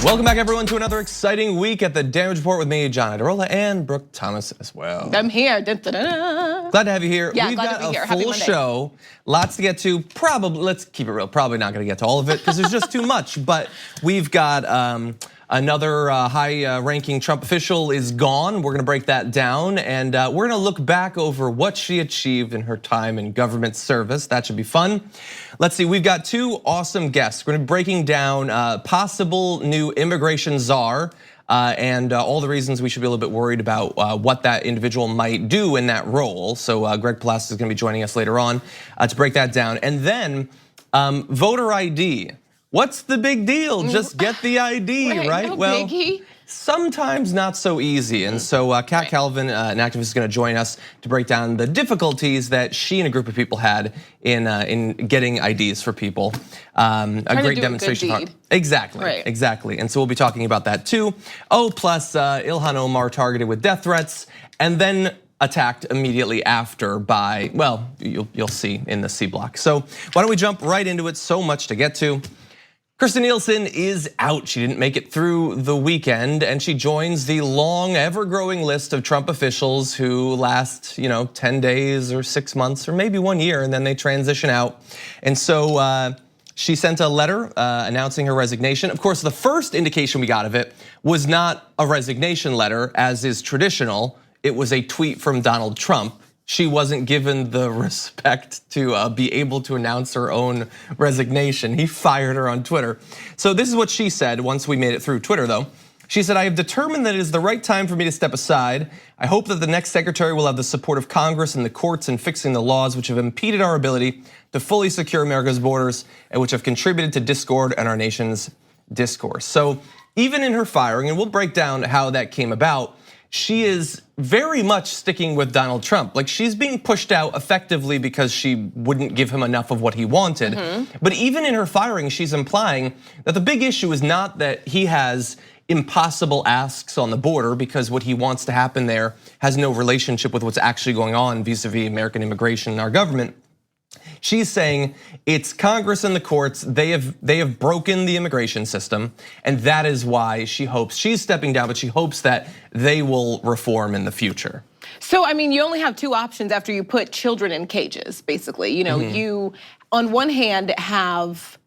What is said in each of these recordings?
Welcome back, everyone, to another exciting week at the Damage Report with me, John Adirola, and Brooke Thomas as well. I'm here. Dun, dun, dun, dun. Glad to have you here. Yeah, We've glad got to be here. a Happy full Monday. show, lots to get to. Probably, let's keep it real, probably not gonna get to all of it because there's just too much. But we've got another high-ranking Trump official is gone. We're gonna break that down, and we're gonna look back over what she achieved in her time in government service. That should be fun. Let's see, we've got two awesome guests. We're gonna be breaking down possible new immigration czar and all the reasons we should be a little bit worried about what that individual might do in that role. So Greg Palacios is gonna be joining us later on to break that down. And then voter ID. What's the big deal? Just get the ID, right? No well, biggie. sometimes not so easy. And so Kat Calvin, an activist, is gonna join us to break down the difficulties that she and a group of people had in getting IDs for people. A great demonstration. Exactly, Right. exactly. And so we'll be talking about that too. Oh, plus Ilhan Omar targeted with death threats, and then attacked immediately after by, well, you'll see in the C block. So why don't we jump right into it? So much to get to. Kirstjen Nielsen is out. She didn't make it through the weekend, and she joins the long, ever-growing list of Trump officials who last, 10 days or 6 months or maybe 1 year, and then they transition out. And so she sent a letter announcing her resignation. Of course, the first indication we got of it was not a resignation letter, as is traditional. It was a tweet from Donald Trump. She wasn't given the respect to be able to announce her own resignation. He fired her on Twitter. So this is what she said once we made it through Twitter though. She said, "I have determined that it is the right time for me to step aside. I hope that the next secretary will have the support of Congress and the courts in fixing the laws which have impeded our ability to fully secure America's borders and which have contributed to discord and our nation's discourse." So even in her firing, and we'll break down how that came about, she is very much sticking with Donald Trump. Like, she's being pushed out effectively because she wouldn't give him enough of what he wanted. But even in her firing, she's implying that the big issue is not that he has impossible asks on the border, because what he wants to happen there has no relationship with what's actually going on vis-a-vis American immigration and our government. She's saying it's Congress and the courts, they have broken the immigration system, and that is why she hopes, she's stepping down, but she hopes that they will reform in the future. So, I mean, you only have two options after you put children in cages, basically. You, on one hand, have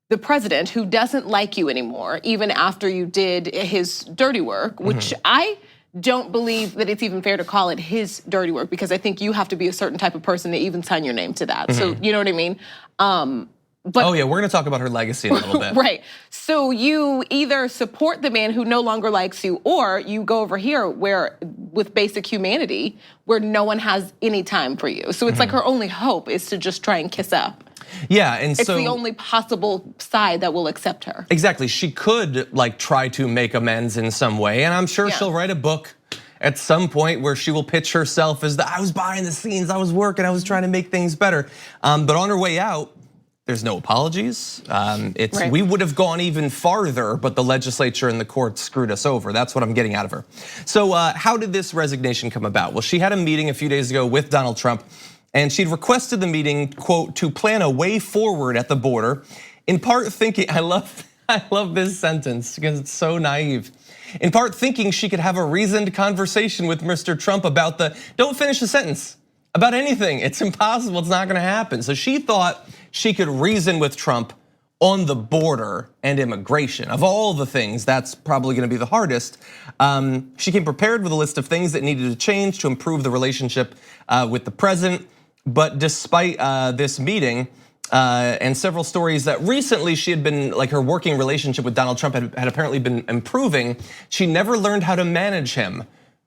the president who doesn't like you anymore, even after you did his dirty work, which I don't believe that it's even fair to call it his dirty work, because I think you have to be a certain type of person to even sign your name to that. So you know what I mean? But oh yeah, we're gonna talk about her legacy in a little bit. Right, so you either support the man who no longer likes you, or you go over here where, with basic humanity, where no one has any time for you. So it's like her only hope is to just try and kiss up. Yeah, and it's so the only possible side that will accept her. Exactly, she could try to make amends in some way, and I'm sure she'll write a book at some point where she will pitch herself as I was behind the scenes, I was working, I was trying to make things better. But on her way out, there's no apologies. We would have gone even farther, but the legislature and the courts screwed us over. That's what I'm getting out of her. So how did this resignation come about? Well, she had a meeting a few days ago with Donald Trump, and she'd requested the meeting, quote, to plan a way forward at the border, in part thinking, I love this sentence because it's so naive. In part thinking she could have a reasoned conversation with Mr. Trump about don't finish the sentence, about anything. It's impossible, it's not gonna happen. So she thought she could reason with Trump on the border and immigration. Of all the things, that's probably gonna be the hardest. She came prepared with a list of things that needed to change to improve the relationship with the president. But despite this meeting and several stories that recently she had been, her working relationship with Donald Trump had apparently been improving, she never learned how to manage him,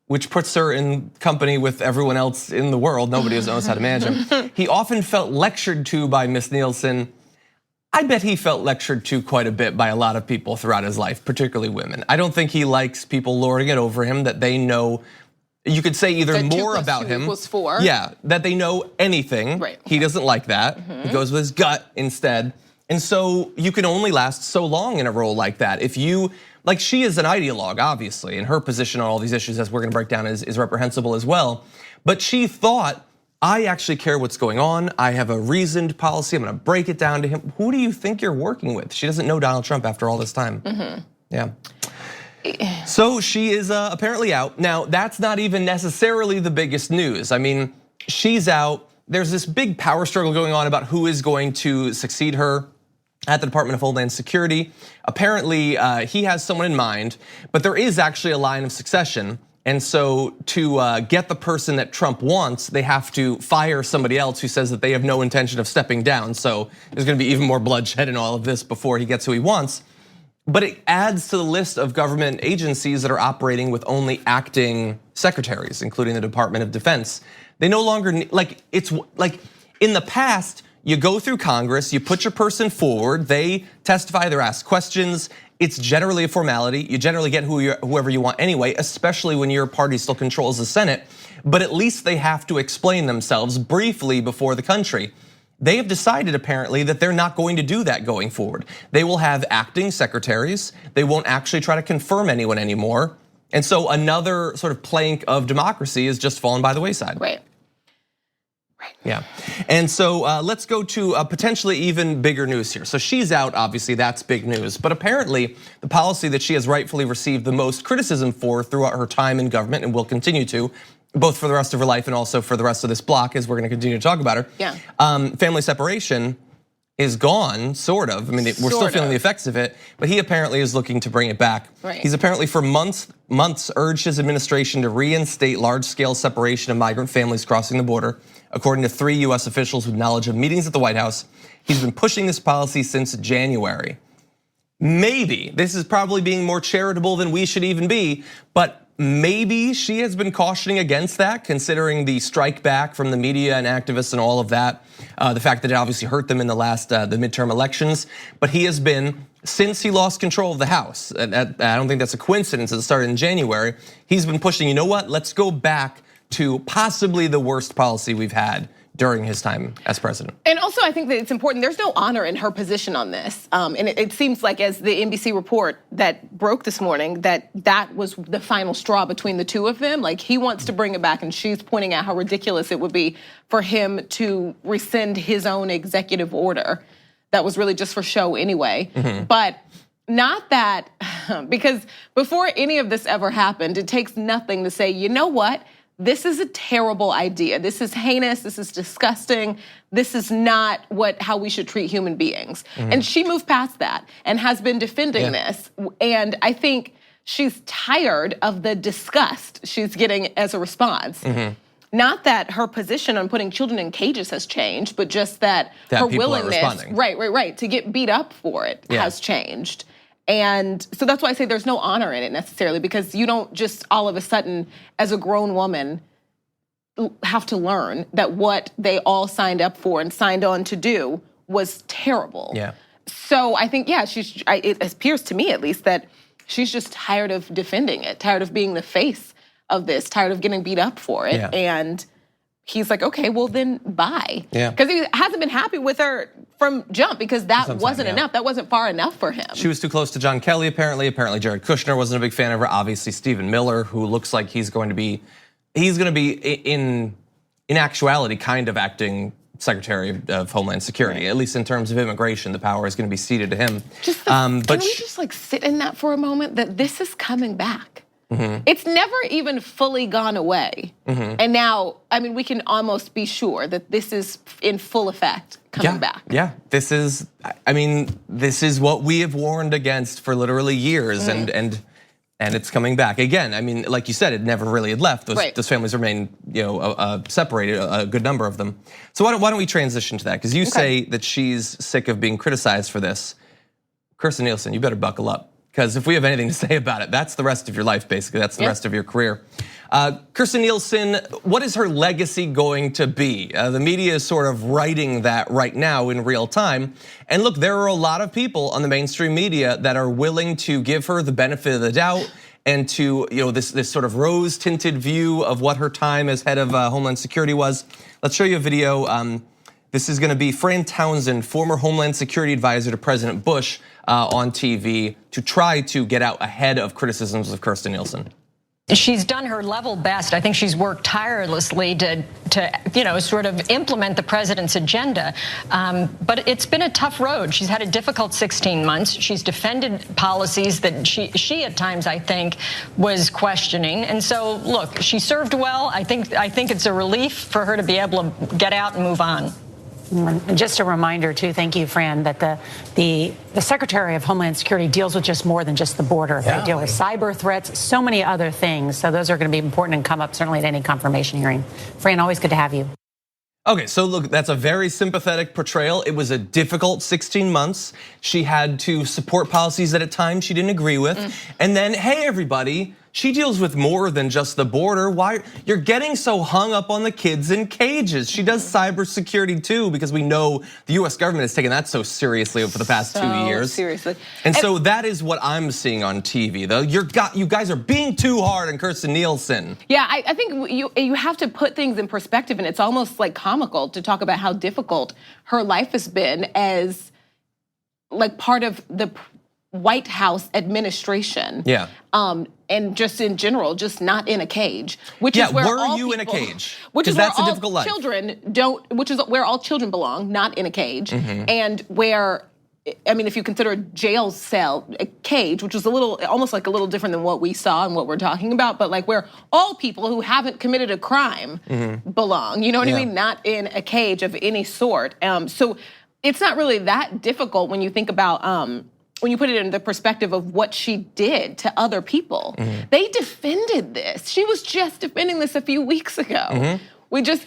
which puts her in company with everyone else in the world. Nobody knows how to manage him. He often felt lectured to by Miss Nielsen. I bet he felt lectured to quite a bit by a lot of people throughout his life, particularly women. I don't think he likes people lording it over him, that they know. You could say either more about him, that they know anything. He doesn't like that. He goes with his gut instead. And so you can only last so long in a role like that. If you, she is an ideologue, obviously, and her position on all these issues, as we're gonna break down, is reprehensible as well. But she thought, I actually care what's going on. I have a reasoned policy, I'm gonna break it down to him. Who do you think you're working with? She doesn't know Donald Trump after all this time. Yeah. So she is apparently out. Now, that's not even necessarily the biggest news. I mean, she's out. There's this big power struggle going on about who is going to succeed her at the Department of Homeland Security. Apparently, he has someone in mind, but there is actually a line of succession. And so to get the person that Trump wants, they have to fire somebody else who says that they have no intention of stepping down. So there's gonna be even more bloodshed in all of this before he gets who he wants. But it adds to the list of government agencies that are operating with only acting secretaries, including the Department of Defense. They no longer need, it's like in the past, you go through Congress, you put your person forward, they testify, they're asked questions. It's generally a formality. You generally get whoever you want anyway, especially when your party still controls the Senate. But at least they have to explain themselves briefly before the country. They have decided apparently that they're not going to do that going forward. They will have acting secretaries. They won't actually try to confirm anyone anymore. And so another sort of plank of democracy is just fallen by the wayside. Right. Yeah, and so let's go to potentially even bigger news here. So she's out, obviously that's big news. But apparently the policy that she has rightfully received the most criticism for throughout her time in government and will continue to, both for the rest of her life and also for the rest of this block as we're gonna continue to talk about her. Yeah. Family separation is gone, sort of. I mean, we're still feeling the effects of it, but he apparently is looking to bring it back. Right. He's apparently for months urged his administration to reinstate large-scale separation of migrant families crossing the border. According to 3 US officials with knowledge of meetings at the White House, he's been pushing this policy since January. Maybe, this is probably being more charitable than we should even be, but maybe she has been cautioning against that, considering the strike back from the media and activists and all of that. The fact that it obviously hurt them in the last, the midterm elections. But he has been, since he lost control of the House, I don't think that's a coincidence, it started in January. He's been pushing, you know what, let's go back to possibly the worst policy we've had during his time as president. And also I think that it's important, there's no honor in her position on this. And it seems like as the NBC report that broke this morning, that was the final straw between the two of them. Like he wants to bring it back and she's pointing out how ridiculous it would be for him to rescind his own executive order. That was really just for show anyway. But not that, because before any of this ever happened, it takes nothing to say, you know what? This is a terrible idea. This is heinous, this is disgusting. This is not how we should treat human beings. And she moved past that and has been defending this. And I think she's tired of the disgust she's getting as a response. Not that her position on putting children in cages has changed, but just that her willingness, right, to get beat up for it has changed. And so that's why I say there's no honor in it necessarily, because you don't just all of a sudden, as a grown woman, have to learn that what they all signed up for and signed on to do was terrible. Yeah. So I think, it appears to me at least that she's just tired of defending it, tired of being the face of this, tired of getting beat up for it. And he's like, okay, well then bye. Because he hasn't been happy with her from jump, because that wasn't enough. That wasn't far enough for him. She was too close to John Kelly, apparently. Apparently Jared Kushner wasn't a big fan of her. Obviously Stephen Miller, who looks like he's going to be in actuality kind of acting Secretary of Homeland Security, at least in terms of immigration. The power is going to be ceded to him. Can we just like sit in that for a moment, that this is coming back? It's never even fully gone away. And now, I mean, we can almost be sure that this is in full effect coming back. Yeah, this is what we have warned against for literally years, and it's coming back. Again, I mean, like you said, it never really had left. Those families remain, separated, a good number of them. So why don't we transition to that? Because you say that she's sick of being criticized for this. Kirstjen Nielsen, you better buckle up. Because if we have anything to say about it, that's the rest of your life, basically. That's the rest of your career. Kirstjen Nielsen, what is her legacy going to be? The media is sort of writing that right now in real time. And look, there are a lot of people on the mainstream media that are willing to give her the benefit of the doubt and to, this sort of rose-tinted view of what her time as head of Homeland Security was. Let's show you a video. This is gonna be Fran Townsend, former Homeland Security advisor to President Bush, on TV to try to get out ahead of criticisms of Kirstjen Nielsen. She's done her level best. I think she's worked tirelessly to sort of implement the president's agenda. But it's been a tough road. She's had a difficult 16 months. She's defended policies that she at times, I think, was questioning. And so, look, she served well. I think it's a relief for her to be able to get out and move on. Just a reminder, too, thank you, Fran, that the Secretary of Homeland Security deals with just more than just the border. Yeah. They deal with cyber threats, so many other things. So those are going to be important and come up certainly at any confirmation hearing. Fran, always good to have you. Okay, so look, that's a very sympathetic portrayal. It was a difficult 16 months. She had to support policies that at times she didn't agree with. And then, hey, everybody, she deals with more than just the border. Why you're getting so hung up on the kids in cages? She does cybersecurity too, because we know the US government has taken that so seriously over the past 2 years. Seriously. And so that is what I'm seeing on TV, though. You guys are being too hard on Kirstjen Nielsen. Yeah, I think you have to put things in perspective, and it's almost like comical to talk about how difficult her life has been as like part of the White House administration. Yeah. And just in general, just not in a cage. Which yeah, is where were all you people, in a cage? Which is where that's a all difficult life. Children don't. Which is where all children belong, not in a cage. And where, I mean, if you consider a jail cell a cage, which was almost like a little different than what we saw and what we're talking about, but like where all people who haven't committed a crime belong. You know what I mean? Not in a cage of any sort. So it's not really that difficult when you think about. When you put it in the perspective of what she did to other people. They defended this. She was just defending this a few weeks ago. We just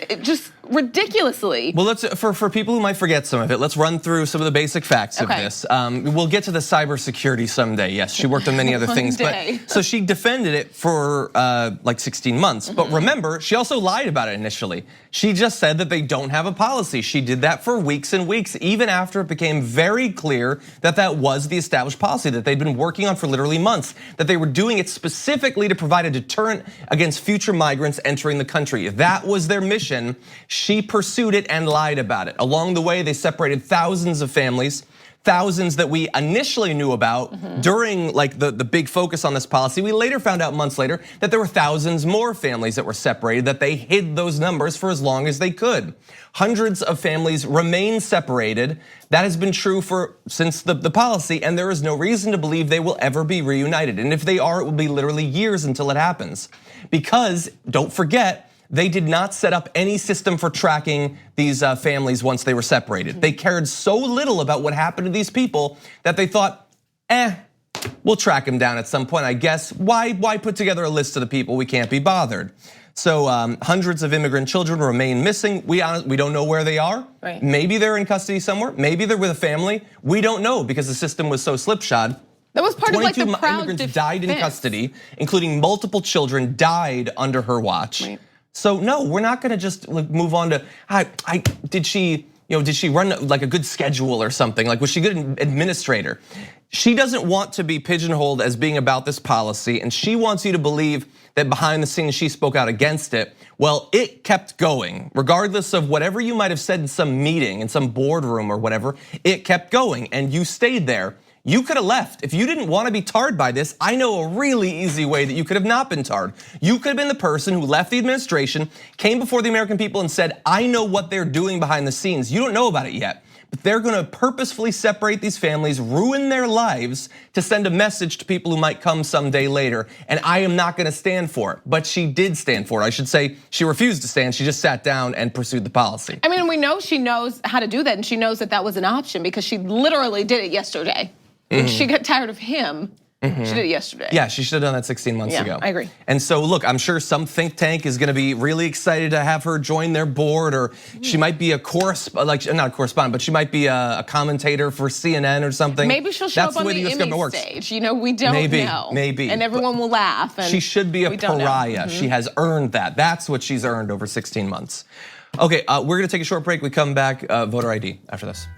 ridiculously. Well, let's for people who might forget some of it, let's run through some of the basic facts of this. We'll get to the cybersecurity someday. Yes, she worked on many other things, but so she defended it for like 16 months. But remember, she also lied about it initially. She just said that they don't have a policy. She did that for weeks and weeks, even after it became very clear that that was the established policy that they'd been working on for literally months, that they were doing it specifically to provide a deterrent against future migrants entering the country. That was their mission. She pursued it and lied about it. Along the way, they separated thousands of families, thousands that we initially knew about during like the big focus on this policy. We later found out months later that there were thousands more families that were separated, that they hid those numbers for as long as they could. Hundreds of families remain separated. That has been true since the policy, and there is no reason to believe they will ever be reunited. And if they are, it will be literally years until it happens. Because, don't forget, they did not set up any system for tracking these families once they were separated. They cared so little about what happened to these people that they thought, we'll track them down at some point, I guess. Why put together a list of the people we can't be bothered? So hundreds of immigrant children remain missing. We don't know where they are. Right. Maybe they're in custody somewhere. Maybe they're with a family. We don't know because the system was so slipshod. That was part of like the 22 proud immigrants defense. died in custody, including multiple children died under her watch. Right. So no, we're not gonna just like move on to, did she run like a good schedule or something? Like, was she a good administrator? She doesn't want to be pigeonholed as being about this policy, and she wants you to believe that behind the scenes she spoke out against it. Well, it kept going. Regardless of whatever you might have said in some meeting, in some boardroom or whatever, it kept going, and you stayed there. You could have left. If you didn't want to be tarred by this, I know a really easy way that you could have not been tarred. You could have been the person who left the administration, came before the American people and said, I know what they're doing behind the scenes. You don't know about it yet, but they're gonna purposefully separate these families, ruin their lives to send a message to people who might come someday later, and I am not gonna stand for it. But she did stand for it. I should say she refused to stand, she just sat down and pursued the policy. I mean, we know she knows how to do that, and she knows that that was an option because she literally did it yesterday. She got tired of him. She did it yesterday. Yeah, she should have done that 16 months ago. I agree. And so look, I'm sure some think tank is gonna be really excited to have her join their board, or she might be not a correspondent, but she might be a commentator for CNN or something. Maybe she'll show up on the Emmy stage. You know, we don't know. Maybe. And everyone will laugh. And she should be a pariah. She has earned that. That's what she's earned over 16 months. Okay, we're gonna take a short break. We come back, voter ID after this.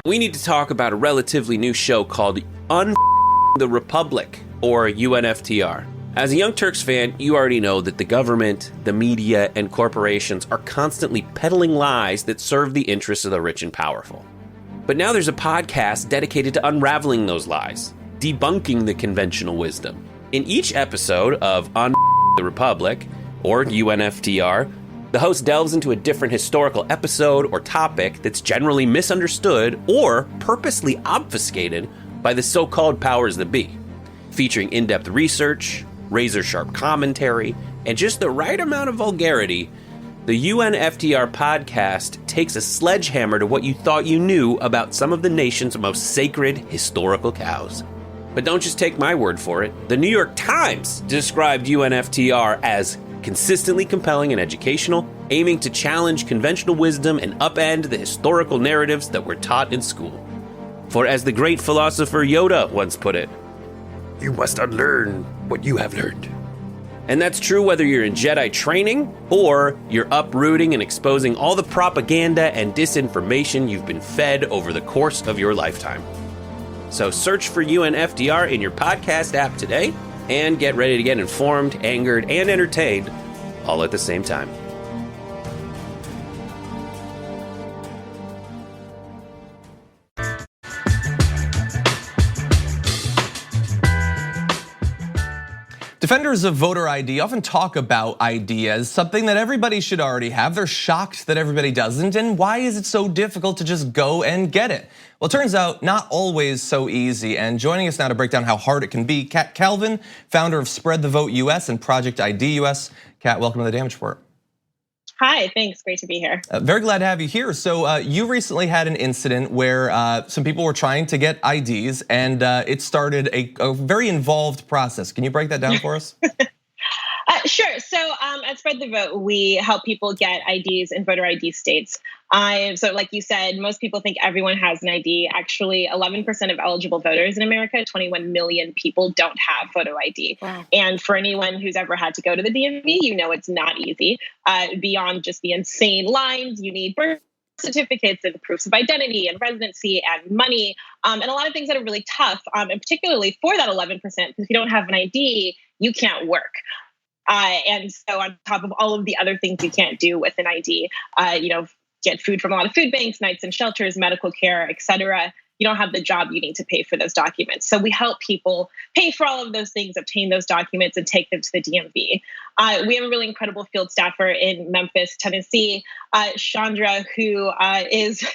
We need to talk about a relatively new show called the Republic, or UNFTR. As a Young Turks fan, you already know that the government, the media, and corporations are constantly peddling lies that serve the interests of the rich and powerful. But now there's a podcast dedicated to unraveling those lies, debunking the conventional wisdom. In each episode of On the Republic, or UNFTR, the host delves into a different historical episode or topic that's generally misunderstood or purposely obfuscated by the so-called powers that be, featuring in-depth research, razor-sharp commentary, and just the right amount of vulgarity. The UNFTR podcast takes a sledgehammer to what you thought you knew about some of the nation's most sacred historical cows. But don't just take my word for it. The New York Times described UNFTR as consistently compelling and educational, aiming to challenge conventional wisdom and upend the historical narratives that were taught in school. For as the great philosopher Yoda once put it, you must unlearn what you have learned. And that's true whether you're in Jedi training or you're uprooting and exposing all the propaganda and disinformation you've been fed over the course of your lifetime. So search for UNFTR in your podcast app today and get ready to get informed, angered, and entertained all at the same time. Defenders of voter ID often talk about ID as something that everybody should already have. They're shocked that everybody doesn't, and why is it so difficult to just go and get it? Well, it turns out not always so easy, and joining us now to break down how hard it can be, Kat Calvin, founder of Spread the Vote US and Project ID US. Kat, welcome to the Damage Report. Hi, thanks. Great to be here. Very glad to have you here. So you recently had an incident where some people were trying to get IDs, and it started a very involved process. Can you break that down for us? Sure. So at Spread the Vote, we help people get IDs in voter ID states. So like you said, most people think everyone has an ID. Actually, 11% of eligible voters in America, 21 million people, don't have photo ID. Wow. And for anyone who's ever had to go to the DMV, you know it's not easy. Beyond just the insane lines, you need birth certificates and proofs of identity and residency and money, and a lot of things that are really tough, and particularly for that 11%, because if you don't have an ID, you can't work. And so on top of all of the other things you can't do with an ID, get food from a lot of food banks, nights in shelters, medical care, et cetera. You don't have the job you need to pay for those documents. So we help people pay for all of those things, obtain those documents, and take them to the DMV. We have a really incredible field staffer in Memphis, Tennessee, Chandra, who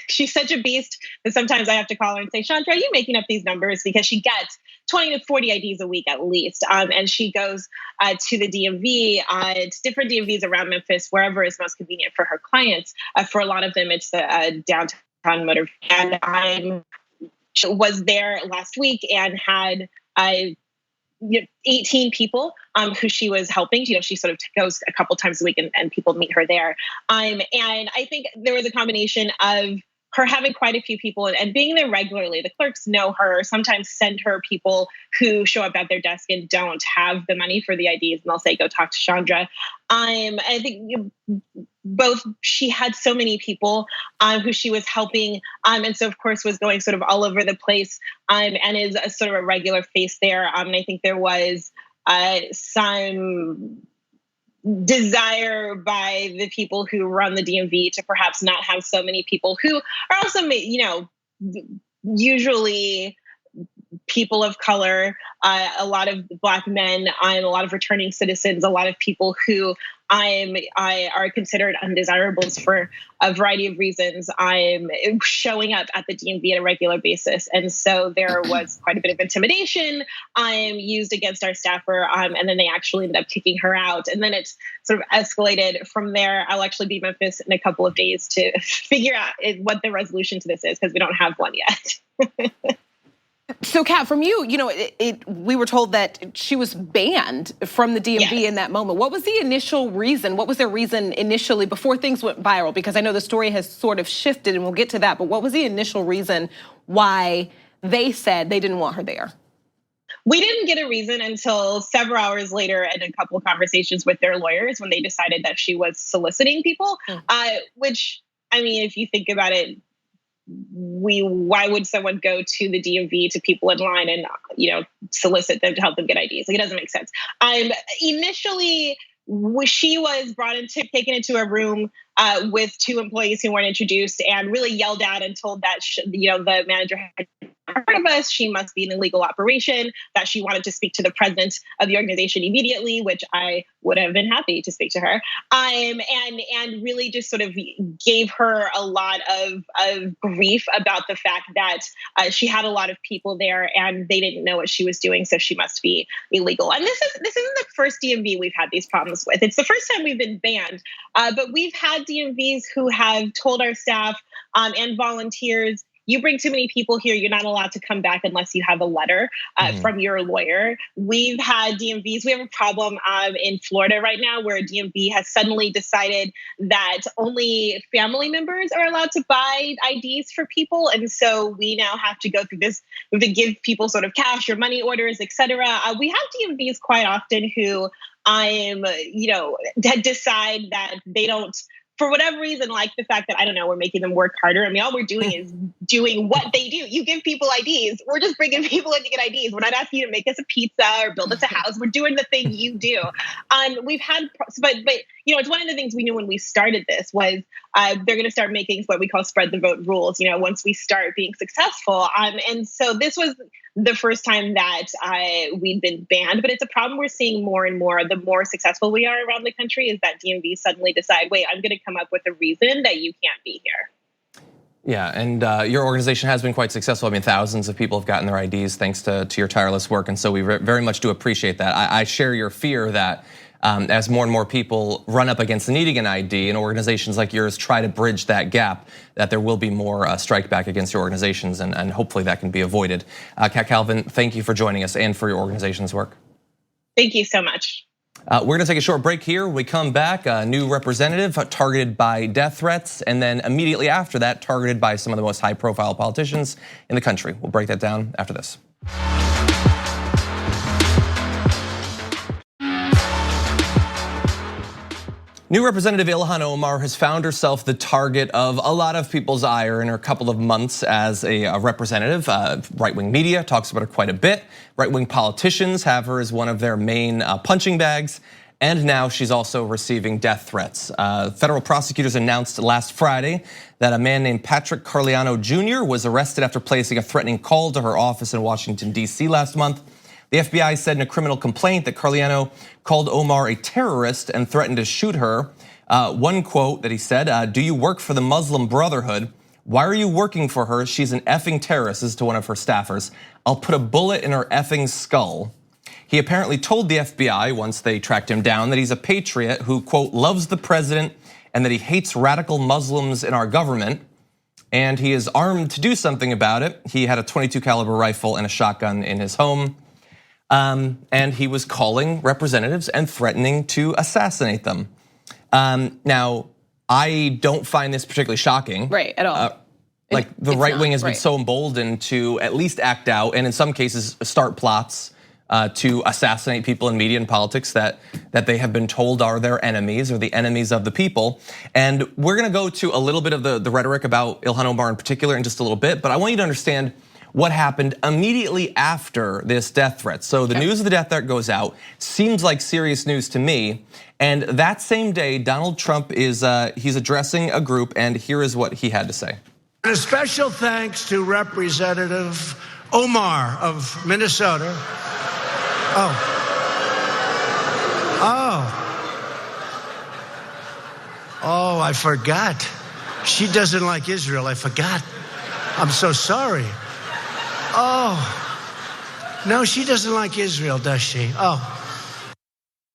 she's such a beast that sometimes I have to call her and say, Chandra, are you making up these numbers? Because she gets 20 to 40 IDs a week at least. And she goes to the DMV, to different DMVs around Memphis, wherever is most convenient for her clients. For a lot of them, it's the downtown motor. And I was there last week and had 18 people who she was helping. She sort of goes a couple times a week and people meet her there. And I think there was a combination of her having quite a few people and being there regularly. The clerks know her, sometimes send her people who show up at their desk and don't have the money for the IDs, and they'll say, go talk to Chandra. I think both she had so many people who she was helping, and so of course was going sort of all over the place, and is a sort of a regular face there. And I think there was some desire by the people who run the DMV to perhaps not have so many people who are also, usually people of color, a lot of Black men, a lot of returning citizens, a lot of people who are considered undesirables for a variety of reasons. I'm showing up at the DMV at a regular basis. And so there was quite a bit of intimidation used against our staffer. And then they actually ended up kicking her out. And then it's sort of escalated from there. I'll actually be in Memphis in a couple of days to figure out what the resolution to this is, because we don't have one yet. So, Kat, from you, we were told that she was banned from the DMV in that moment. What was the initial reason? What was their reason initially before things went viral? Because I know the story has sort of shifted, and we'll get to that. But what was the initial reason why they said they didn't want her there? We didn't get a reason until several hours later and a couple of conversations with their lawyers when they decided that she was soliciting people, which, I mean, if you think about it, why would someone go to the DMV to people in line and solicit them to help them get IDs? Like, it doesn't make sense. Initially, she was taken into a room with two employees who weren't introduced and really yelled at and told that the manager had part of us. She must be an illegal operation, that she wanted to speak to the president of the organization immediately, which I would have been happy to speak to her. And really just sort of gave her a lot of grief about the fact that she had a lot of people there and they didn't know what she was doing, so she must be illegal. And this isn't the first DMV we've had these problems with. It's the first time we've been banned, but we've had DMVs who have told our staff and volunteers, you bring too many people here, you're not allowed to come back unless you have a letter from your lawyer. We've had DMVs, we have a problem in Florida right now where a DMV has suddenly decided that only family members are allowed to buy IDs for people. And so we now have to go through this, we have to give people sort of cash or money orders, et cetera. We have DMVs quite often who decide that they don't, for whatever reason, like the fact that, I don't know, we're making them work harder. I mean, all we're doing is doing what they do. You give people IDs. We're just bringing people in to get IDs. We're not asking you to make us a pizza or build us a house. We're doing the thing you do. We've had, but it's one of the things we knew when we started this was they're going to start making what we call spread the vote rules, once we start being successful. And so this was the first time that we'd been banned, but it's a problem we're seeing more and more. The more successful we are around the country is that DMV suddenly decide, wait, I'm going to come up with a reason that you can't be here. Yeah, and your organization has been quite successful. I mean, thousands of people have gotten their IDs thanks to your tireless work, and so we very much do appreciate that. I share your fear that as more and more people run up against needing an ID and organizations like yours try to bridge that gap, that there will be more strike back against your organizations, and hopefully that can be avoided. Kat Calvin, thank you for joining us and for your organization's work. Thank you so much. We're gonna take a short break here. When we come back, a new representative targeted by death threats, and then immediately after that, targeted by some of the most high-profile politicians in the country. We'll break that down after this. New Representative Ilhan Omar has found herself the target of a lot of people's ire in her couple of months as a representative. Right-wing media talks about her quite a bit. Right-wing politicians have her as one of their main punching bags. And now she's also receiving death threats. Federal prosecutors announced last Friday that a man named Patrick Carliano Jr. was arrested after placing a threatening call to her office in Washington, D.C. last month. The FBI said in a criminal complaint that Carliano called Omar a terrorist and threatened to shoot her. One quote that he said, "Do you work for the Muslim Brotherhood? Why are you working for her? She's an effing terrorist," this is to one of her staffers. "I'll put a bullet in her effing skull." He apparently told the FBI once they tracked him down that he's a patriot who, quote, loves the president and that he hates radical Muslims in our government. And he is armed to do something about it. He had a .22 caliber rifle and a shotgun in his home. And he was calling representatives and threatening to assassinate them. Now, I don't find this particularly shocking. Right, at all. Like the right wing has been so emboldened to at least act out and in some cases start plots to assassinate people in media and politics that they have been told are their enemies or the enemies of the people. And we're gonna go to a little bit of the rhetoric about Ilhan Omar in particular in just a little bit, but I want you to understand what happened immediately after this death threat. So the news of the death threat goes out, seems like serious news to me. And that same day, Donald Trump is he's addressing a group, and here is what he had to say. And a special thanks to Representative Omar of Minnesota. Oh, I forgot. She doesn't like Israel, I forgot. I'm so sorry. Oh, no, she doesn't like Israel, does she?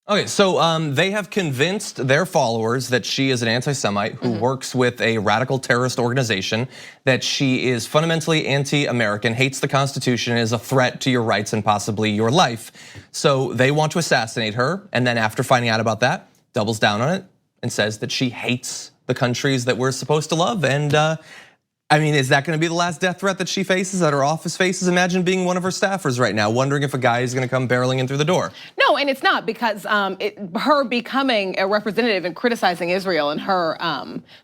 Okay, so they have convinced their followers that she is an anti-Semite who works with a radical terrorist organization, that she is fundamentally anti-American, hates the Constitution, is a threat to your rights and possibly your life. So they want to assassinate her, and then after finding out about that, doubles down on it and says that she hates the countries that we're supposed to love. And I mean, is that gonna be the last death threat that she faces, that her office faces? Imagine being one of her staffers right now, wondering if a guy is gonna come barreling in through the door. No, and it's not, because her becoming a representative and criticizing Israel and her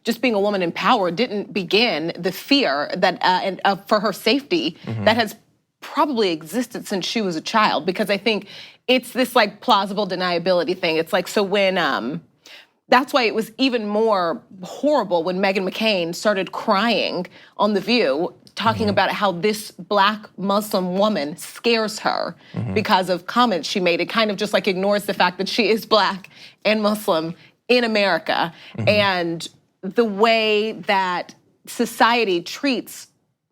just being a woman in power didn't begin the fear that for her safety that has probably existed since she was a child. Because I think it's this like plausible deniability thing. It's like, so when that's why it was even more horrible when Meghan McCain started crying on The View, talking about how this black Muslim woman scares her because of comments she made. It kind of just like ignores the fact that she is black and Muslim in America, and the way that society treats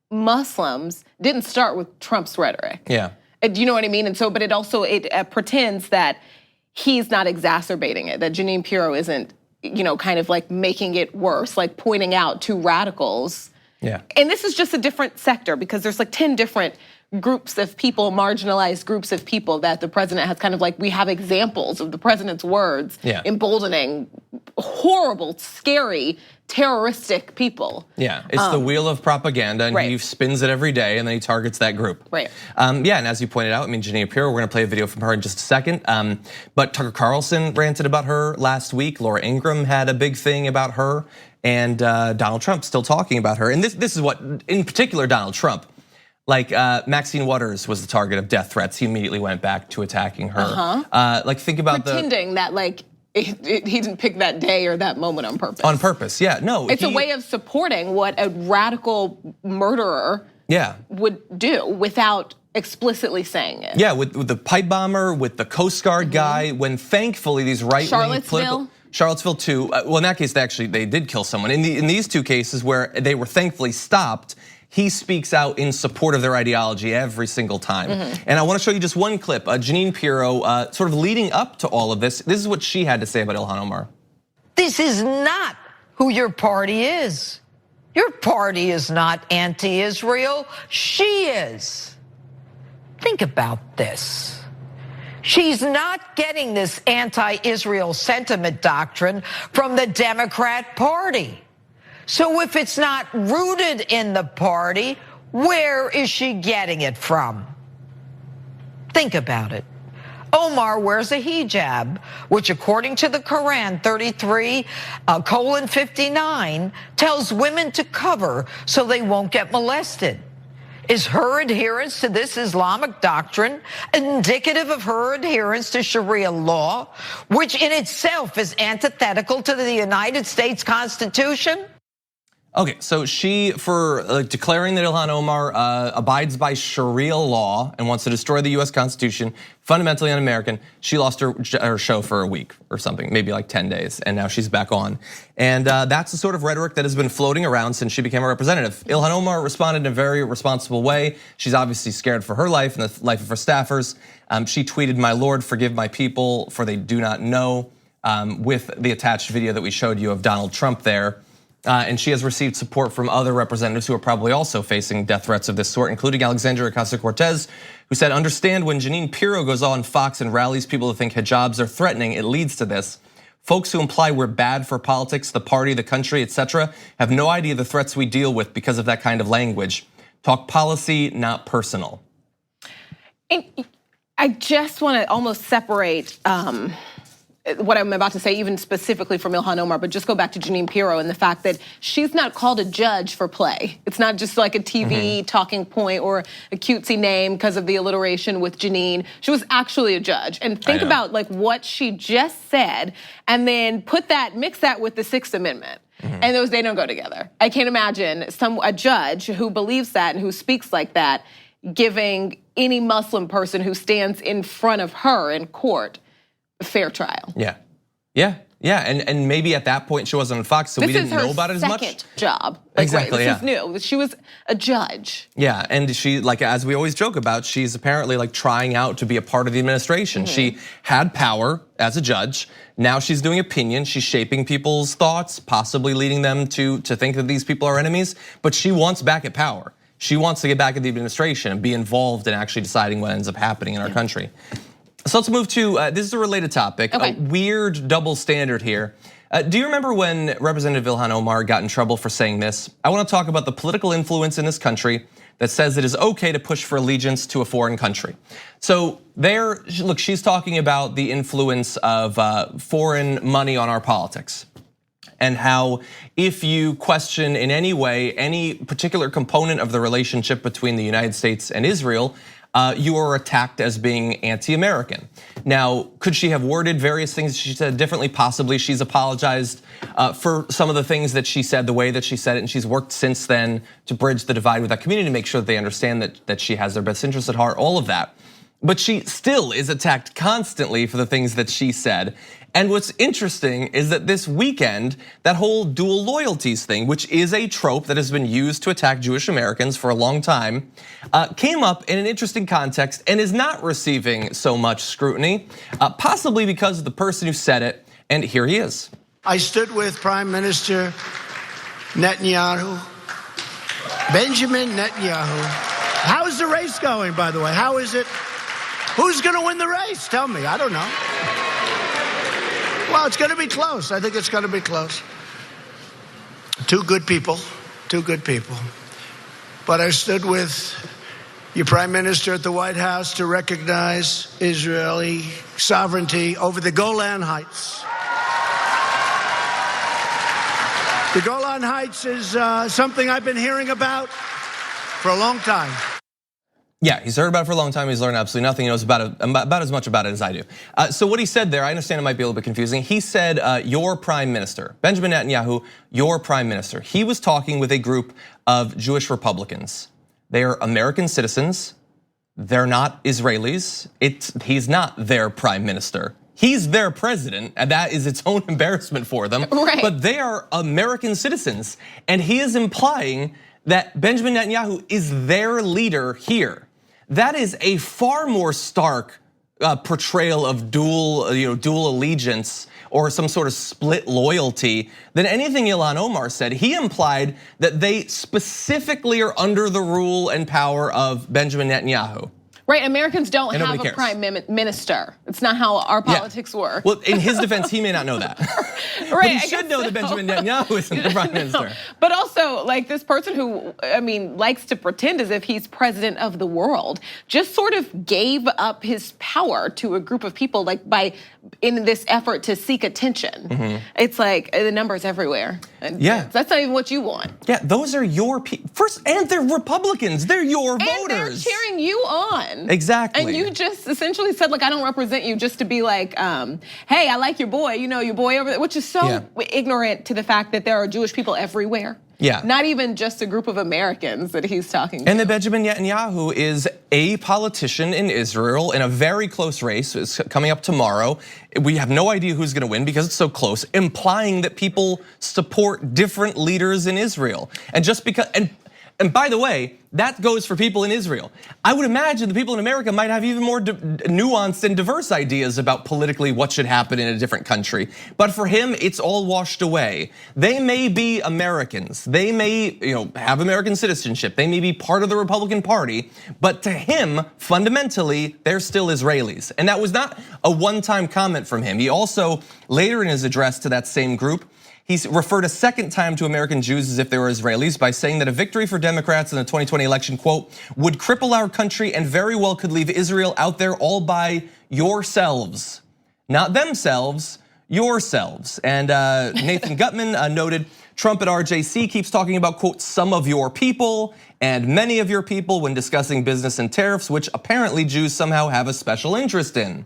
Muslims didn't start with Trump's rhetoric. Yeah. Do you know what I mean? And so, but it also, it pretends that he's not exacerbating it, that Jeanine Pirro isn't, kind of like making it worse, like pointing out to radicals. Yeah. And this is just a different sector because there's like 10 different groups of people, marginalized groups of people that the president has kind of like, we have examples of the president's words emboldening horrible, scary, terroristic people. Yeah, it's the wheel of propaganda, and he spins it every day, and then he targets that group. Right. Yeah, and as you pointed out, Jeanine Pirro, we're gonna play a video from her in just a second. But Tucker Carlson ranted about her last week. Laura Ingraham had a big thing about her, and Donald Trump still talking about her. And this is what, in particular, Donald Trump. Like Maxine Waters was the target of death threats. He immediately went back to attacking her. Like think about pretending that like he didn't pick that day or that moment on purpose. On purpose, yeah. No, it's a way of supporting what a radical murderer would do without explicitly saying it. Yeah, with the pipe bomber, with the Coast Guard guy, when thankfully these right-wing political... Charlottesville too. Well, in that case, they did kill someone. In these two cases where they were thankfully stopped, he speaks out in support of their ideology every single time. And I want to show you just one clip. Jeanine Pirro, sort of leading up to all of this. This is what she had to say about Ilhan Omar. This is not who your party is. Your party is not anti-Israel. She is. Think about this. She's not getting this anti-Israel sentiment doctrine from the Democrat Party. So if it's not rooted in the party, where is she getting it from? Think about it. Omar wears a hijab, which according to the Quran 33:59 tells women to cover so they won't get molested. Is her adherence to this Islamic doctrine indicative of her adherence to Sharia law, which in itself is antithetical to the United States Constitution? Okay, so she, for declaring that Ilhan Omar abides by Sharia law and wants to destroy the US Constitution, fundamentally un-American, she lost her show for a week or something, maybe like 10 days, and now she's back on. And that's the sort of rhetoric that has been floating around since she became a representative. Ilhan Omar responded in a very responsible way. She's obviously scared for her life and the life of her staffers. She tweeted, "My Lord, forgive my people, for they do not know," with the attached video that we showed you of Donald Trump there. And she has received support from other representatives who are probably also facing death threats of this sort, including Alexandria Ocasio-Cortez, who said, "Understand when Jeanine Pirro goes on Fox and rallies people to think hijabs are threatening, it leads to this. Folks who imply we're bad for politics, the party, the country, etc., have no idea the threats we deal with because of that kind of language. Talk policy, not personal." And I just want to almost separate what I'm about to say, even specifically from Ilhan Omar, but just go back to Jeanine Pirro and the fact that she's not called a judge for play. It's not just like a TV talking point or a cutesy name because of the alliteration with Jeanine. She was actually a judge. And think about like what she just said, and then mix that with the Sixth Amendment. And they don't go together. I can't imagine a judge who believes that and who speaks like that giving any Muslim person who stands in front of her in court a fair trial. Yeah, and maybe at that point she wasn't on Fox, so we didn't know about it as much. This is her second job. Exactly, This is new. She was a judge. Yeah, and she, like as we always joke about, she's apparently like trying out to be a part of the administration. She had power as a judge. Now she's doing opinion. She's shaping people's thoughts, possibly leading them to think that these people are enemies. But she wants back at power. She wants to get back at the administration and be involved in actually deciding what ends up happening in our country. So let's move to, this is a related topic, a weird double standard here. Do you remember when Representative Ilhan Omar got in trouble for saying this? I want to talk about the political influence in this country that says it is okay to push for allegiance to a foreign country. So there, look, she's talking about the influence of foreign money on our politics. And how if you question in any way any particular component of the relationship between the United States and Israel, you are attacked as being anti-American. Now, could she have worded various things she said differently? Possibly. She's apologized for some of the things that she said, the way that she said it, and she's worked since then to bridge the divide with that community to make sure that they understand that she has their best interests at heart, all of that. But she still is attacked constantly for the things that she said. And what's interesting is that this weekend, that whole dual loyalties thing, which is a trope that has been used to attack Jewish Americans for a long time, came up in an interesting context and is not receiving so much scrutiny, possibly because of the person who said it, and here he is. I stood with Prime Minister Netanyahu, Benjamin Netanyahu. How is the race going, by the way? How is it? Who's gonna win the race? Tell me, I don't know. Well, it's gonna be close. I think it's gonna be close. Two good people. But I stood with your Prime Minister at the White House to recognize Israeli sovereignty over the Golan Heights. The Golan Heights is something I've been hearing about for a long time. Yeah, he's heard about it for a long time. He's learned absolutely nothing. He knows about as much about it as I do. So what he said there, I understand it might be a little bit confusing. He said, your prime minister, Benjamin Netanyahu, your prime minister. He was talking with a group of Jewish Republicans. They are American citizens. They're not Israelis. He's not their prime minister. He's their president, and that is its own embarrassment for them. Right. But they are American citizens, and he is implying that Benjamin Netanyahu is their leader here. That is a far more stark portrayal of dual allegiance or some sort of split loyalty than anything Ilhan Omar said. He implied that they specifically are under the rule and power of Benjamin Netanyahu. Right, Americans don't And have nobody a cares. prime minister. It's not how our politics work. Well, in his defense, he may not know that. Right, But he I should guess know so. that Benjamin Netanyahu isn't the prime minister. But also, like this person who, I mean, likes to pretend as if he's president of the world, just sort of gave up his power to a group of people, like in this effort to seek attention. It's like the numbers everywhere. And Yeah. that's not even what you want. Yeah, those are your people. First, and they're Republicans. They're your And voters. they're cheering you on. Exactly. And you just essentially said, like, I don't represent you, just to be like, hey, I like your boy, your boy over there, which is so ignorant to the fact that there are Jewish people everywhere. Yeah. Not even just a group of Americans that he's talking to. And that Benjamin Netanyahu is a politician in Israel in a very close race. It's coming up tomorrow. We have no idea who's gonna win because it's so close, implying that people support different leaders in Israel. And just because, and by the way, that goes for people in Israel. I would imagine the people in America might have even more nuanced and diverse ideas about politically what should happen in a different country. But for him, it's all washed away. They may be Americans. They may have American citizenship. They may be part of the Republican Party. But to him, fundamentally, they're still Israelis. And that was not a one-time comment from him. He also, later in his address to that same group, he referred a second time to American Jews as if they were Israelis by saying that a victory for Democrats in the 2020 election, quote, would cripple our country and very well could leave Israel out there all by yourselves. Not themselves, yourselves. And Nathan Gutman noted, Trump at RJC keeps talking about, quote, some of your people and many of your people when discussing business and tariffs, which apparently Jews somehow have a special interest in.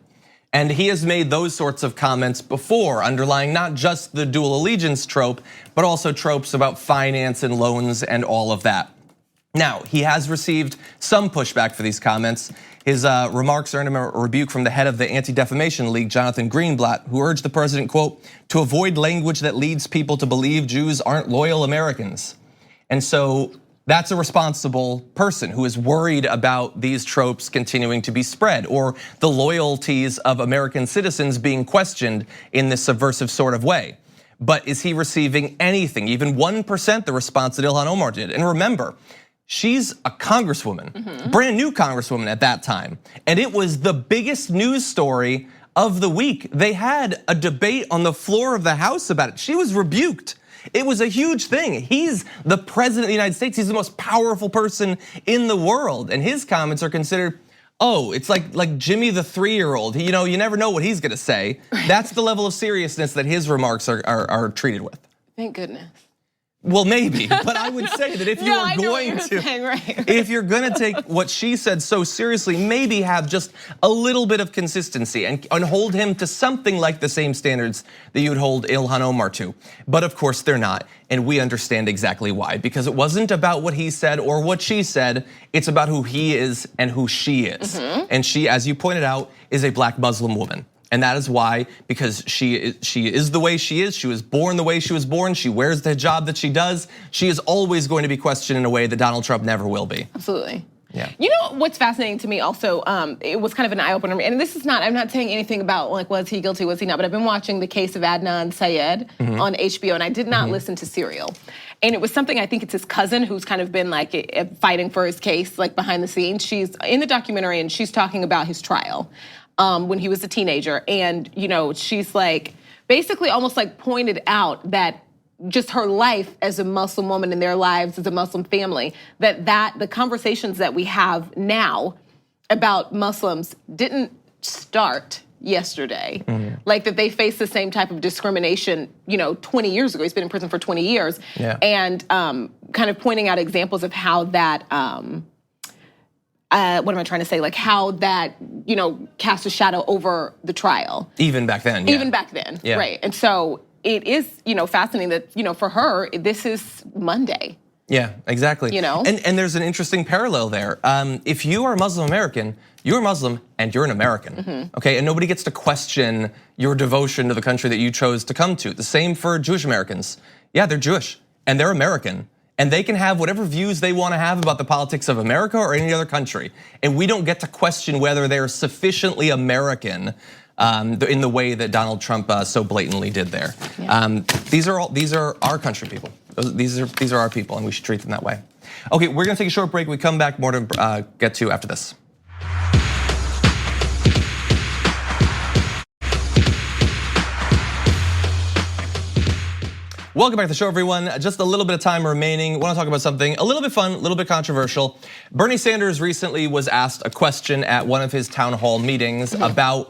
And he has made those sorts of comments before, underlying not just the dual allegiance trope, but also tropes about finance and loans and all of that. Now, he has received some pushback for these comments. His remarks earned him a rebuke from the head of the Anti-Defamation League, Jonathan Greenblatt, who urged the president, quote, to avoid language that leads people to believe Jews aren't loyal Americans. And so that's a responsible person who is worried about these tropes continuing to be spread or the loyalties of American citizens being questioned in this subversive sort of way. But is he receiving anything, even 1%, the response that Ilhan Omar did? And remember, she's a congresswoman, brand new congresswoman at that time. And it was the biggest news story of the week. They had a debate on the floor of the House about it. She was rebuked. It was a huge thing. He's the president of the United States. He's the most powerful person in the world. And his comments are considered, oh, it's like Jimmy the 3-year-old. You never know what he's gonna say. That's the level of seriousness that his remarks are treated with. Thank goodness. Well, maybe, but I would say that if you are going to, if you're going to take what she said so seriously, maybe have just a little bit of consistency and hold him to something like the same standards that you would hold Ilhan Omar to. But of course they're not, and we understand exactly why, because it wasn't about what he said or what she said, it's about who he is and who she is. And she, as you pointed out, is a black Muslim woman. And that is why, because she is the way she is, she was born the way she was born, she wears the hijab that she does, she is always going to be questioned in a way that Donald Trump never will be. Absolutely. Yeah. You know what's fascinating to me also, it was kind of an eye-opener, and this is not, I'm not saying anything about like, was he guilty, was he not, but I've been watching the case of Adnan Syed on HBO, and I did not listen to Serial. And it was something, I think it's his cousin who's kind of been like fighting for his case, like behind the scenes. She's in the documentary and she's talking about his trial. When he was a teenager, and she's like basically almost like pointed out that just her life as a Muslim woman in their lives as a Muslim family, that the conversations that we have now about Muslims didn't start yesterday. Like that they face the same type of discrimination, 20 years ago. He's been in prison for 20 years. Yeah. And kind of pointing out examples of how that what am I trying to say? Like how that, cast a shadow over the trial. Even back then, yeah. Even back then, Yeah. right. And so it is, fascinating that, for her, this is Monday. Yeah, exactly. And there's an interesting parallel there. If you are Muslim American, you're Muslim and you're an American, okay? And nobody gets to question your devotion to the country that you chose to come to. The same for Jewish Americans. Yeah, they're Jewish and they're American. And they can have whatever views they want to have about the politics of America or any other country. And we don't get to question whether they're sufficiently American in the way that Donald Trump so blatantly did there. Yeah. These are our country people. These are our people, and we should treat them that way. Okay, we're gonna take a short break. We come back, more to get to after this. Welcome back to the show, everyone. Just a little bit of time remaining. I want to talk about something a little bit fun, a little bit controversial. Bernie Sanders recently was asked a question at one of his town hall meetings about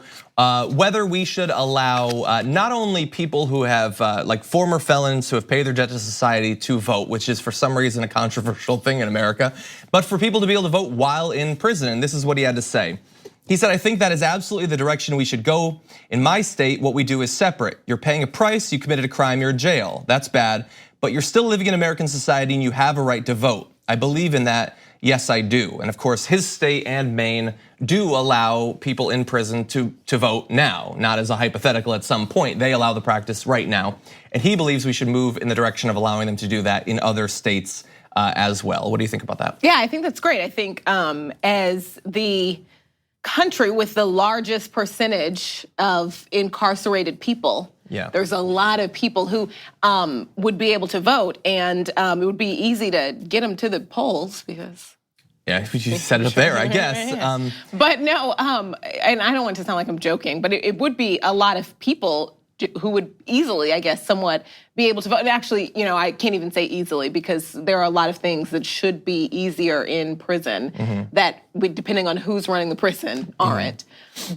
whether we should allow not only people who have like former felons who have paid their debt to society to vote, which is for some reason a controversial thing in America, but for people to be able to vote while in prison. And this is what he had to say. He said, I think that is absolutely the direction we should go. In my state, what we do is separate. You're paying a price, you committed a crime, you're in jail. That's bad, but you're still living in American society and you have a right to vote. I believe in that, yes, I do. And of course, his state and Maine do allow people in prison to vote now, not as a hypothetical at some point. They allow the practice right now. And he believes we should move in the direction of allowing them to do that in other states as well. What do you think about that? Yeah, I think that's great. I think as the country with the largest percentage of incarcerated people, there's a lot of people who would be able to vote, and it would be easy to get them to the polls because. Yeah, you set it up there, I guess. But no, and I don't want to sound like I'm joking, but it would be a lot of people who would easily, I guess, somewhat be able to vote. And actually, I can't even say easily because there are a lot of things that should be easier in prison that, depending on who's running the prison, aren't.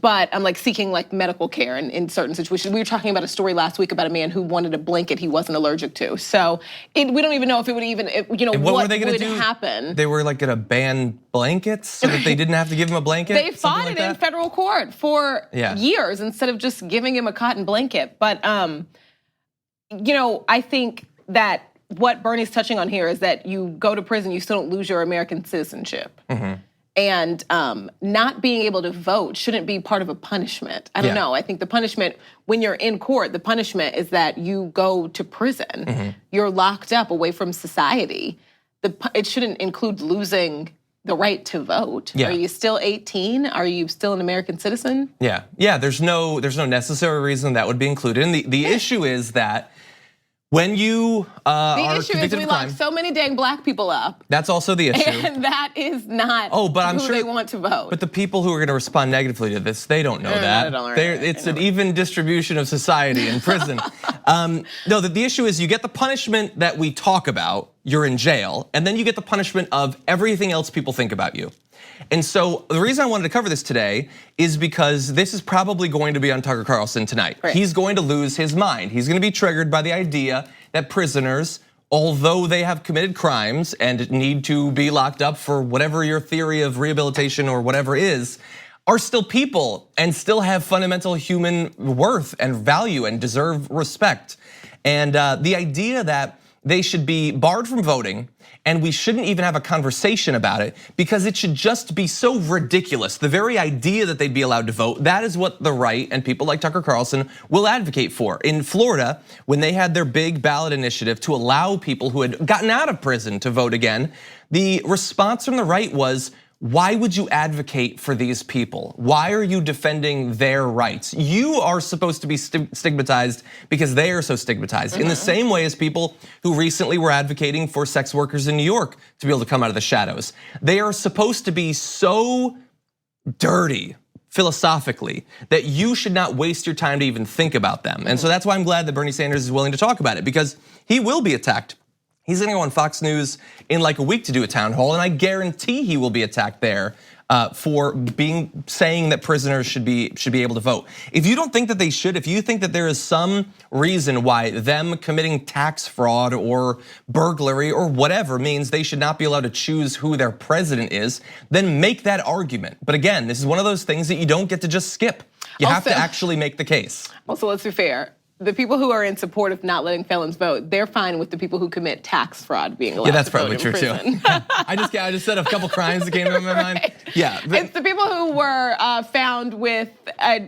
But I'm like seeking like medical care in certain situations. We were talking about a story last week about a man who wanted a blanket he wasn't allergic to. So we don't even know if it would even, what were they would happen. They were like gonna ban blankets so that they didn't have to give him a blanket? They fought it in federal court for years instead of just giving him a cotton blanket. But I think that what Bernie's touching on here is that you go to prison, you still don't lose your American citizenship. And not being able to vote shouldn't be part of a punishment. I don't know. I think the punishment, when you're in court, the punishment is that you go to prison. You're locked up away from society. It shouldn't include losing the right to vote. Are you still 18? Are you still an American citizen? Yeah, there's no necessary reason that would be included. And the issue is that when you are convicted of crime, the issue is we lock so many dang black people up. That's also the issue. And that is not but I'm who sure they want to vote. But the people who are going to respond negatively to this, they don't know that. It's an even distribution of society in prison. No, the issue is you get the punishment that we talk about, you're in jail, and then you get the punishment of everything else people think about you. And so the reason I wanted to cover this today is because this is probably going to be on Tucker Carlson tonight. Right. He's going to lose his mind. He's going to be triggered by the idea that prisoners although they have committed crimes and need to be locked up for whatever your theory of rehabilitation or whatever is, are still people and still have fundamental human worth and value and deserve respect. And the idea that they should be barred from voting and we shouldn't even have a conversation about it because it should just be so ridiculous. The very idea that they'd be allowed to vote, that is what the right and people like Tucker Carlson will advocate for. In Florida, when they had their big ballot initiative to allow people who had gotten out of prison to vote again, the response from the right was, why would you advocate for these people? Why are you defending their rights? You are supposed to be stigmatized because they are so stigmatized. In the same way as people who recently were advocating for sex workers in New York to be able to come out of the shadows. They are supposed to be so dirty philosophically that you should not waste your time to even think about them. And so that's why I'm glad that Bernie Sanders is willing to talk about it, because he will be attacked. He's gonna go on Fox News in like a week to do a town hall, and I guarantee he will be attacked there for saying that prisoners should be able to vote. If you don't think that they should, if you think that there is some reason why them committing tax fraud or burglary or whatever means they should not be allowed to choose who their president is, then make that argument. But again, this is one of those things that you don't get to just skip. You have to actually make the case. Also, let's be fair. The people who are in support of not letting felons vote, they're fine with the people who commit tax fraud being allowed to vote. Yeah, that's probably true too. I just said a couple crimes that came to my mind. Right. Yeah, it's the people who were found with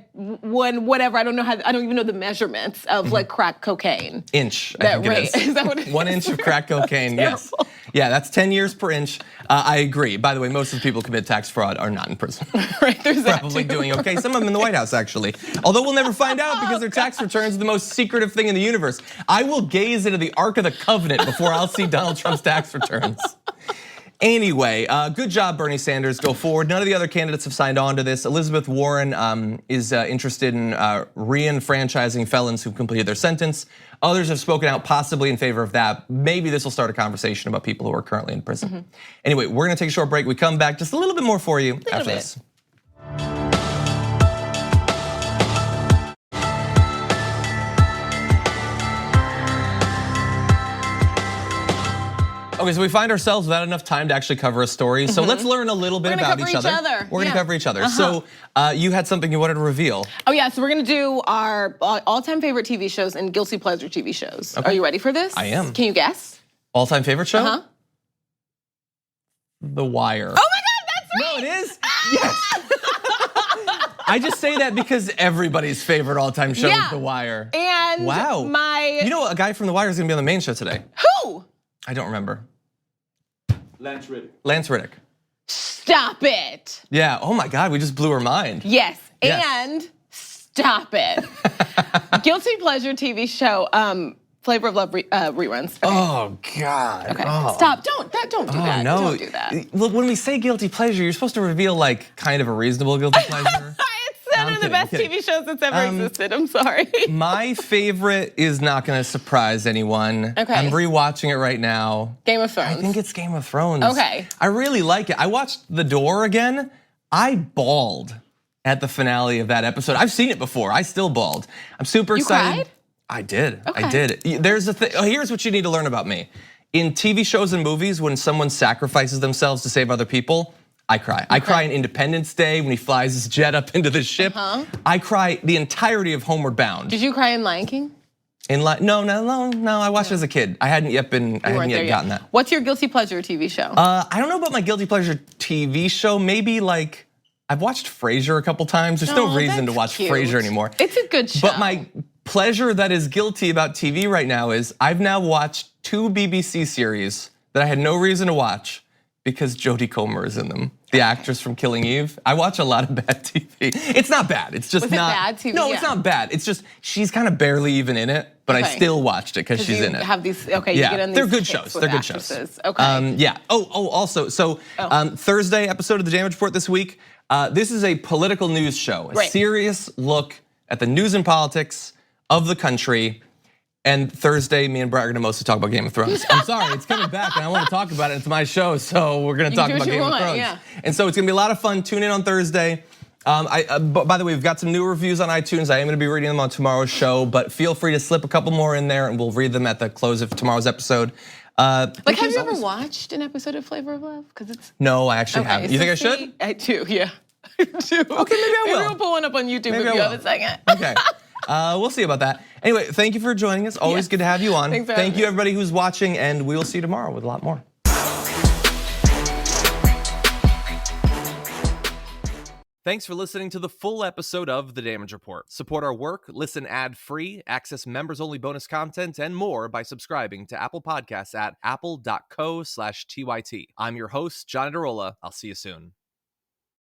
whatever. I don't even know the measurements of like crack cocaine. Inch. That rate is that what it is? 1 inch of crack cocaine. Yes. Yeah, that's 10 years per inch. I agree. By the way, most of the people who commit tax fraud are not in prison. Right, there's that Probably too. doing okay. Some of them in the White House, actually. Although we'll never find out because their tax returns are the most secretive thing in the universe. I will gaze into the Ark of the Covenant before I'll see Donald Trump's tax returns. Anyway, good job, Bernie Sanders. Go forward. None of the other candidates have signed on to this. Elizabeth Warren is interested in re-enfranchising felons who've completed their sentence. Others have spoken out possibly in favor of that. Maybe this will start a conversation about people who are currently in prison. Anyway, we're gonna take a short break. We come back just a little bit more for you after this. Okay, so we find ourselves without enough time to actually cover a story. So let's learn a little bit about each other. We're gonna cover each other. So you had something you wanted to reveal. Oh yeah, so we're gonna do our all-time favorite TV shows and guilty pleasure TV shows. Okay. Are you ready for this? I am. Can you guess? All-time favorite show? The Wire. Oh my God, that's right! No, it is? Yes. I just say that because everybody's favorite all-time show is The Wire. And wow. you know, a guy from The Wire is gonna be on the main show today. Who? I don't remember. Lance Riddick. Lance Riddick. Stop it. Yeah, oh my God, we just blew her mind. Yes, and stop it. Guilty pleasure TV show, Flavor of Love reruns. Okay. Oh God. Okay, oh. stop, don't do that, no. don't do that. Look, when we say guilty pleasure, you're supposed to reveal like kind of a reasonable guilty pleasure. It's one of the best TV shows that's ever existed, I'm sorry. My favorite is not gonna surprise anyone. Okay. I'm rewatching it right now. Game of Thrones. I think it's Game of Thrones. Okay. I really like it. I watched The Door again. I bawled at the finale of that episode. I've seen it before, I still bawled. I'm super excited. You cried? I did, Okay. I did. There's a thing, here's what you need to learn about me. In TV shows and movies, when someone sacrifices themselves to save other people, I cry. I cry in Independence Day when he flies his jet up into the ship. I cry the entirety of Homeward Bound. Did you cry in Lion King? No, I watched it as a kid. I hadn't yet gotten that. What's your guilty pleasure TV show? I don't know about my guilty pleasure TV show. Maybe like, I've watched Frasier a couple times. There's no reason to watch Frasier anymore. It's a good show. But my pleasure that is guilty about TV right now is I've now watched 2 BBC series that I had no reason to watch because Jodie Comer is in them, the actress from Killing Eve. I watch a lot of bad TV. It's not bad, it's just not. Bad TV? No, it's not bad. It's just, she's kind of barely even in it, but I still watched it because she's in it. Have these, okay, you get on these they're good shows, they're good shows. Okay. Yeah, also, so Thursday episode of The Damage Report this week. This is a political news show, a serious look at the news and politics of the country. And Thursday, me and Brett are gonna mostly talk about Game of Thrones. I'm sorry, it's coming back and I wanna talk about it. It's my show, so we're gonna talk about Game of Thrones. And so it's gonna be a lot of fun. Tune in on Thursday. By the way, we've got some new reviews on iTunes. I am going to be reading them on tomorrow's show, but feel free to slip a couple more in there, and we'll read them at the close of tomorrow's episode. Have you ever watched an episode of Flavor of Love? Because it's no, I actually haven't. You think I should? I do. Yeah, I do. Okay, maybe I will. Maybe we'll pull one up on YouTube Maybe if you haven't seen it. Okay. We'll see about that. Anyway, thank you for joining us. Always good to have you on. Thank you, everybody who's watching, and we will see you tomorrow with a lot more. Thanks for listening to the full episode of The Damage Report. Support our work, listen ad-free, access members-only bonus content, and more by subscribing to Apple Podcasts at apple.co/TYT. I'm your host, John Adarola. I'll see you soon.